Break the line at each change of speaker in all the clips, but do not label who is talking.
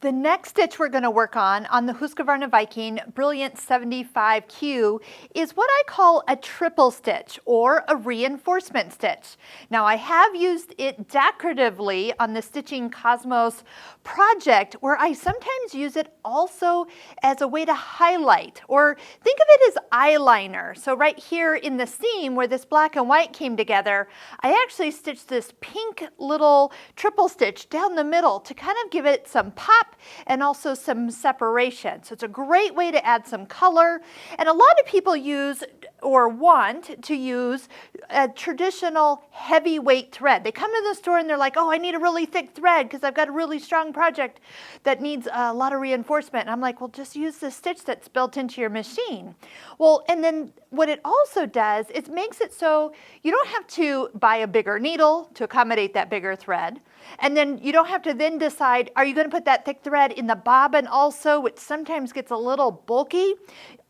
The next stitch we're going to work on the Husqvarna Viking Brilliance 75Q is what I call a triple stitch or a reinforcement stitch. Now I have used it decoratively on the Stitching Cosmos project where I sometimes use it also as a way to highlight, or think of it as eyeliner. So right here in the seam where this black and white came together, I actually stitched this pink little triple stitch down the middle to kind of give it some pop and also some separation. So it's a great way to add some color. And a lot of people use or want to use a traditional heavyweight thread. They come to the store and they're like, oh, I need a really thick thread because I've got a really strong project that needs a lot of reinforcement. And I'm like, well, just use the stitch that's built into your machine. Well, and then what it also does is makes it so you don't have to buy a bigger needle to accommodate that bigger thread. And then you don't have to then decide, are you going to put that thick thread in the bobbin also, which sometimes gets a little bulky?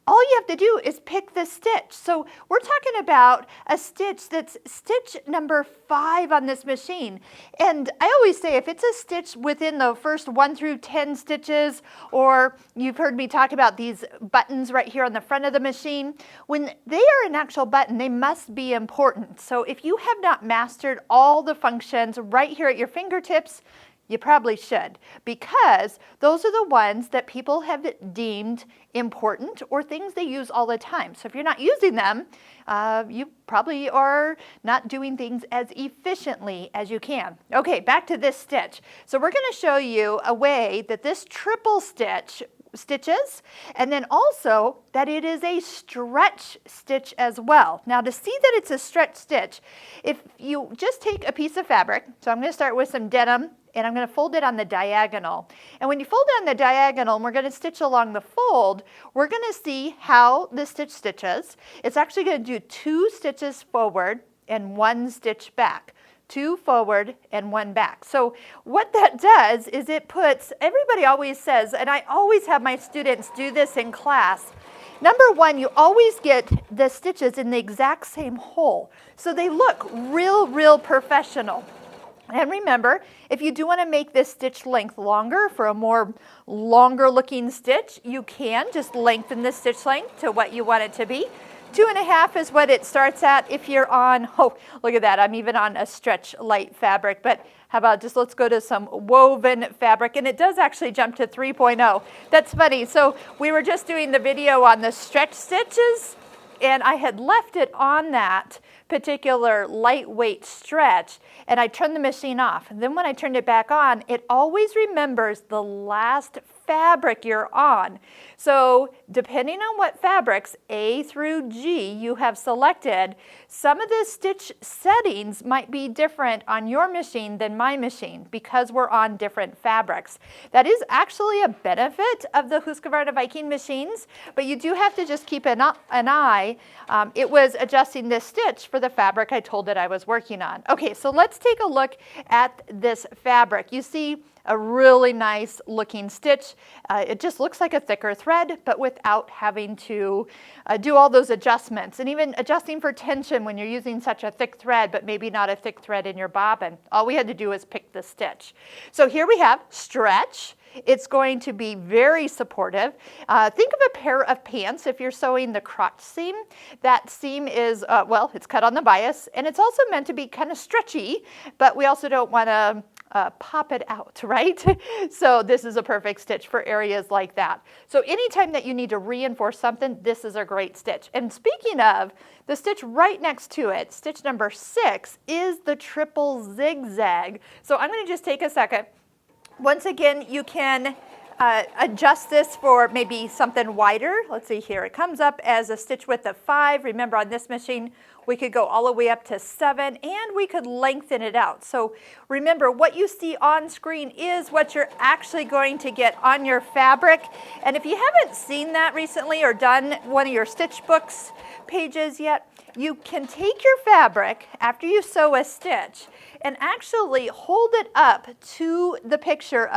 All you have to do is pick the stitch. So we're talking about a stitch that's stitch number 5 on this machine. And I always say if it's a stitch within the first 1 through 10 stitches, or you've heard me talk about these buttons right here on the front of the machine, when they are an actual button, they must be important. So if you have not mastered all the functions right here at your fingertips, you probably should, because those are the ones that people have deemed important or things they use all the time. So if you're not using them, you probably are not doing things as efficiently as you can. Okay, back to this stitch. So we're going to show you a way that this triple stitches, and then also that it is a stretch stitch as well. Now to see that it's a stretch stitch, if you just take a piece of fabric, so I'm going to start with some denim, and I'm going to fold it on the diagonal. And when you fold it on the diagonal and we're going to stitch along the fold, we're going to see how the stitch stitches. It's actually going to do 2 stitches forward and 1 stitch back. 2 forward and 1 back. So what that does is it puts, everybody always says, and I always have my students do this in class, number 1, you always get the stitches in the exact same hole. So they look real professional. And remember, if you do want to make this stitch length longer for a more longer looking stitch, you can just lengthen the stitch length to what you want it to be. 2.5 is what it starts at if you're on, oh, look at that, I'm even on a stretch light fabric, but how about just let's go to some woven fabric, and it does actually jump to 3.0. That's funny. So we were just doing the video on the stretch stitches, and I had left it on that particular lightweight stretch, and I turned the machine off. And then when I turned it back on, it always remembers the last fabric you're on. So depending on what fabrics, A through G, you have selected, some of the stitch settings might be different on your machine than my machine because we're on different fabrics. That is actually a benefit of the Husqvarna Viking machines, but you do have to just keep an eye. It was adjusting this stitch for the fabric I told it I was working on. Okay, so let's take a look at this fabric. You see a really nice looking stitch. It just looks like a thicker thread, but without having to do all those adjustments, and even adjusting for tension when you're using such a thick thread, but maybe not a thick thread in your bobbin. All we had to do is pick the stitch. So here we have stretch. It's going to be very supportive. Think of a pair of pants if you're sewing the crotch seam. That seam is, well, it's cut on the bias, and it's also meant to be kind of stretchy, but we also don't want to pop it out, right? So this is a perfect stitch for areas like that. So anytime that you need to reinforce something, this is a great stitch. And speaking of, the stitch right next to it, stitch number 6, is the triple zigzag. So I'm going to just take a second. Once again, you can adjust this for maybe something wider. Let's see here. It comes up as a stitch width of 5. Remember, on this machine, we could go all the way up to 7, and we could lengthen it out. So remember, what you see on screen is what you're actually going to get on your fabric. And if you haven't seen that recently or done one of your stitch books pages yet, you can take your fabric after you sew a stitch and actually hold it up to the picture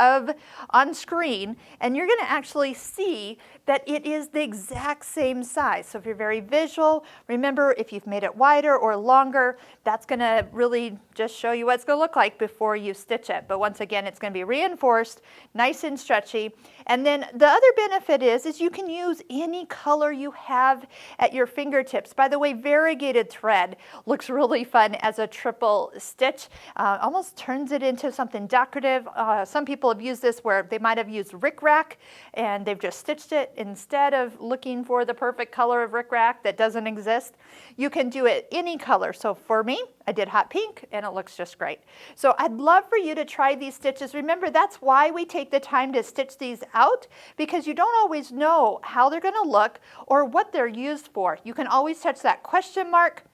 on screen, and you're going to actually see that it is the exact same size. So if you're very visual, remember if you've made it wider or longer, that's going to really just show you what it's going to look like before you stitch it. But once again, it's going to be reinforced, nice and stretchy. And then the other benefit is you can use any color you have at your fingertips. By the way, variegated thread looks really fun as a triple stitch. Almost turns it into something decorative. Some people have used this where they might have used rickrack and they've just stitched it instead of looking for the perfect color of rickrack that doesn't exist. You can do it any color. So for me, I did hot pink and it looks just great. So I'd love for you to try these stitches. Remember, that's why we take the time to stitch these out, because you don't always know how they're going to look or what they're used for. You can always touch that question mark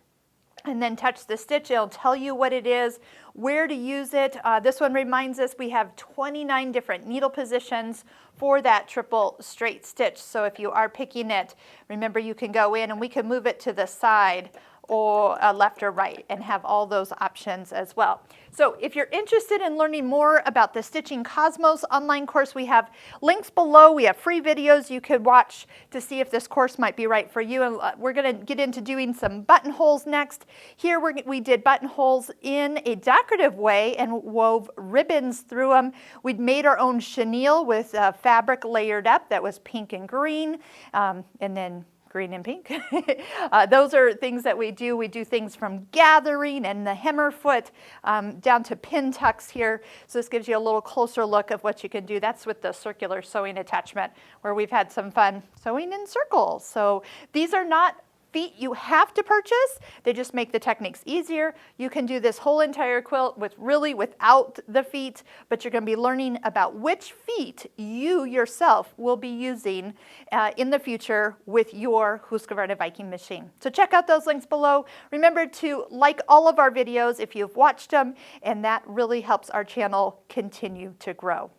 and then touch the stitch. It'll tell you what it is, where to use it. This one reminds us we have 29 different needle positions for that triple straight stitch. So if you are picking it, remember you can go in and we can move it to the side or left or right and have all those options as well. So if you're interested in learning more about the Stitching Cosmos online course, we have links below. We have free videos you could watch to see if this course might be right for you. And we're going to get into doing some buttonholes next. Here we did buttonholes in a decorative way and wove ribbons through them. We'd made our own chenille with fabric layered up that was pink and green, and then green and pink. Those are things that we do. We do things from gathering and the hammer foot down to pin tucks here. So this gives you a little closer look of what you can do. That's with the circular sewing attachment where we've had some fun sewing in circles. So these are not feet you have to purchase. They just make the techniques easier. You can do this whole entire quilt without the feet, but you're going to be learning about which feet you yourself will be using in the future with your Husqvarna Viking machine. So check out those links below. Remember to like all of our videos if you've watched them, and that really helps our channel continue to grow.